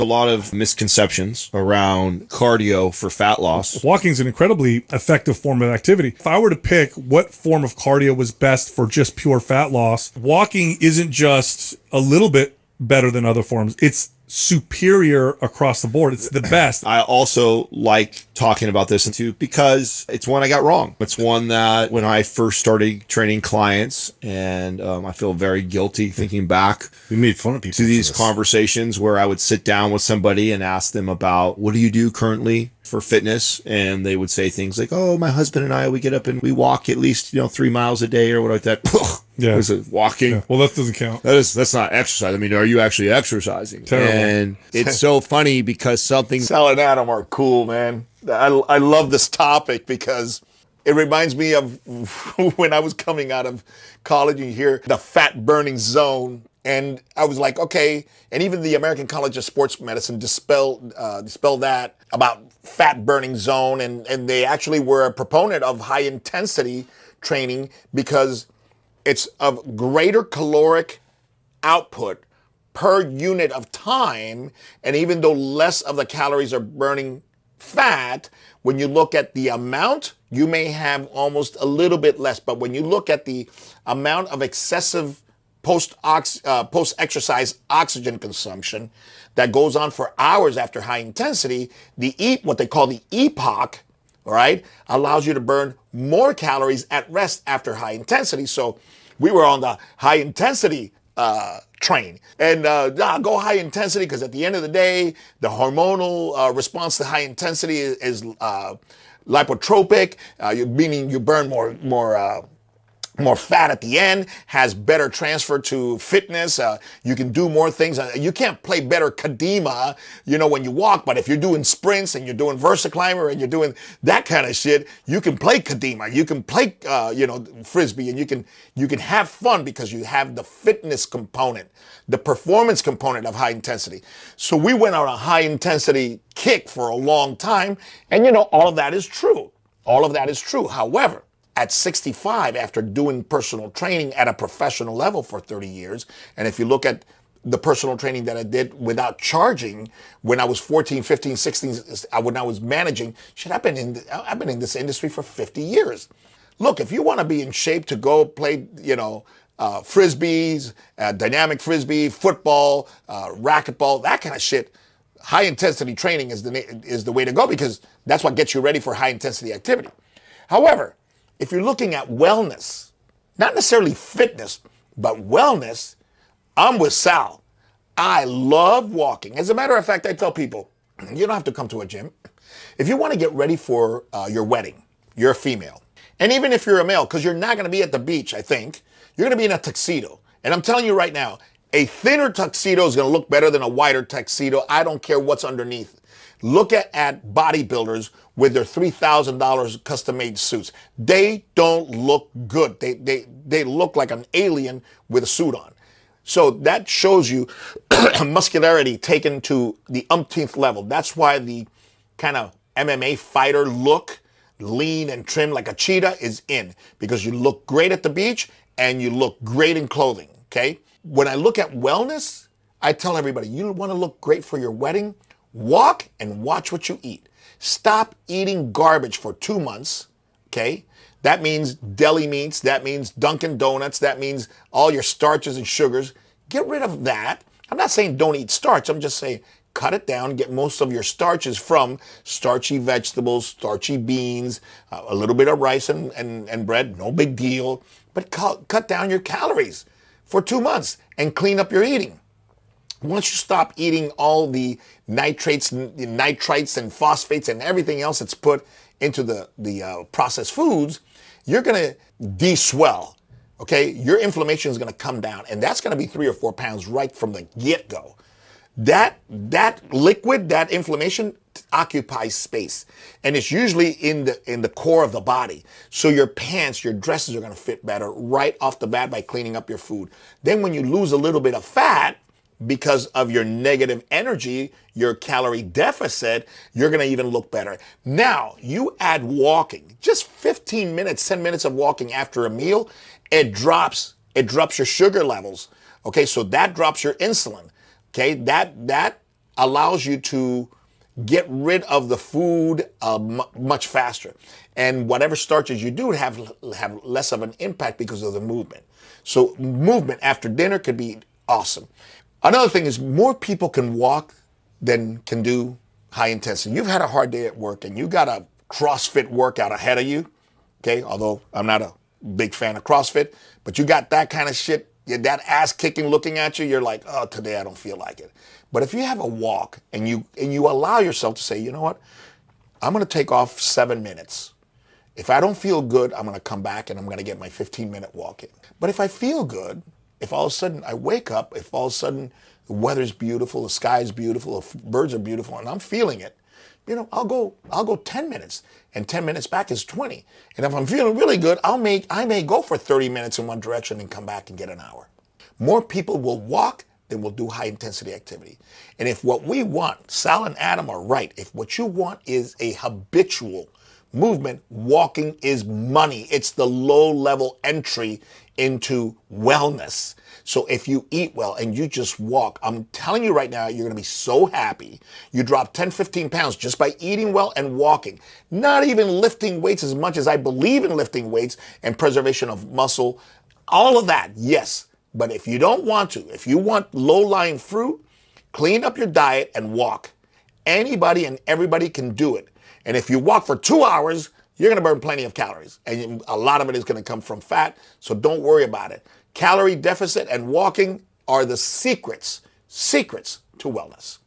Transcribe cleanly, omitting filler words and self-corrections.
A lot of misconceptions around cardio for fat loss. Walking is an incredibly effective form of activity. If I were to pick what form of cardio was best for just pure fat loss, walking isn't just a little bit better than other forms. It's superior across the board. It's the best. I also like talking about this too because it's one I got wrong. It's one that when I first started training clients, and I feel very guilty thinking back. We made fun of people to these conversations where I would sit down with somebody and ask them about, what do you do currently for fitness? And they would say things like, oh, my husband and I, we get up and we walk at least 3 miles a day or whatever like that. Yeah. Is it walking? Yeah. Well, that doesn't count. That's not exercise. I mean, are you actually exercising? Terrible. And it's so funny because something. Sal and Adam are cool, man. I love this topic because it reminds me of when I was coming out of college and you hear the fat burning zone. And I was like, okay. And even the American College of Sports Medicine dispelled that about fat burning zone. And they actually were a proponent of high intensity training because it's of greater caloric output per unit of time. And even though less of the calories are burning fat, when you look at the amount, you may have almost a little bit less. But when you look at the amount of excessive post-exercise oxygen consumption that goes on for hours after high intensity, what they call the epoch, all right, allows you to burn more calories at rest after high intensity. So we were on the high intensity train. And go high intensity because at the end of the day, the hormonal response to high intensity is lipotropic, meaning you burn more fat at the end, has better transfer to fitness. You can do more things. You can't play better kadima, when you walk, but if you're doing sprints and you're doing VersaClimber and you're doing that kind of shit, you can play kadima. You can play, frisbee, and you can have fun because you have the fitness component, the performance component of high intensity. So we went on a high intensity kick for a long time, and all of that is true. All of that is true. However, at 65, after doing personal training at a professional level for 30 years, and if you look at the personal training that I did without charging when I was 14, 15, 16, when I was managing, I've been in this industry for 50 years. Look, if you want to be in shape to go play, frisbees, dynamic frisbee, football, racquetball, that kind of shit, high intensity training is the way to go because that's what gets you ready for high intensity activity. However, if you're looking at wellness, not necessarily fitness, but wellness, I'm with Sal. I love walking. As a matter of fact, I tell people, you don't have to come to a gym. If you want to get ready for your wedding, you're a female. And even if you're a male, because you're not going to be at the beach, I think, you're going to be in a tuxedo. And I'm telling you right now, a thinner tuxedo is going to look better than a wider tuxedo. I don't care what's underneath. Look at bodybuilders with their $3,000 custom-made suits. They don't look good. They look like an alien with a suit on. So that shows you muscularity taken to the umpteenth level. That's why the kind of MMA fighter look, lean and trim like a cheetah, is in. Because you look great at the beach and you look great in clothing, okay? When I look at wellness, I tell everybody, you want to look great for your wedding? Walk and watch what you eat. Stop eating garbage for 2 months, okay? That means deli meats, that means Dunkin' Donuts, that means all your starches and sugars. Get rid of that. I'm not saying don't eat starch, I'm just saying cut it down, get most of your starches from starchy vegetables, starchy beans, a little bit of rice and bread, no big deal. But cut down your calories for 2 months and clean up your eating. Once you stop eating all the nitrates and phosphates and everything else that's put into the processed foods, you're going to de-swell, okay? Your inflammation is going to come down, and that's going to be 3 or 4 pounds right from the get-go. That liquid, that inflammation occupies space, and it's usually in the core of the body. So your pants, your dresses are going to fit better right off the bat by cleaning up your food. Then when you lose a little bit of fat, because of your negative energy, your calorie deficit, you're going to even look better. Now, you add walking, just 15 minutes, 10 minutes of walking after a meal, it drops your sugar levels. Okay, so that drops your insulin. Okay, that allows you to get rid of the food much faster. And whatever starches you do have less of an impact because of the movement. So movement after dinner could be awesome. Another thing is more people can walk than can do high intensity. You've had a hard day at work and you got a CrossFit workout ahead of you. Okay, although I'm not a big fan of CrossFit, but you got that kind of shit, that ass kicking looking at you, you're like, oh, today I don't feel like it. But if you have a walk and you allow yourself to say, you know what, I'm going to take off 7 minutes. If I don't feel good, I'm going to come back and I'm going to get my 15-minute walk in. But if I feel good, if all of a sudden I wake up, if all of a sudden the weather's beautiful, the sky's beautiful, the birds are beautiful, and I'm feeling it, you know, I'll go 10 minutes, and 10 minutes back is 20. And if I'm feeling really good, I may go for 30 minutes in one direction and come back and get an hour. More people will walk than will do high intensity activity. And if what we want, Sal and Adam are right, if what you want is a habitual movement, walking is money. It's the low level entry into wellness. So if you eat well and you just walk, I'm telling you right now, you're going to be so happy. You drop 10, 15 pounds just by eating well and walking. Not even lifting weights as much as I believe in lifting weights and preservation of muscle. All of that, yes. But if you don't want to, if you want low-lying fruit, clean up your diet and walk. Anybody and everybody can do it. And if you walk for 2 hours, you're going to burn plenty of calories. And a lot of it is going to come from fat, so don't worry about it. Calorie deficit and walking are the secrets to wellness.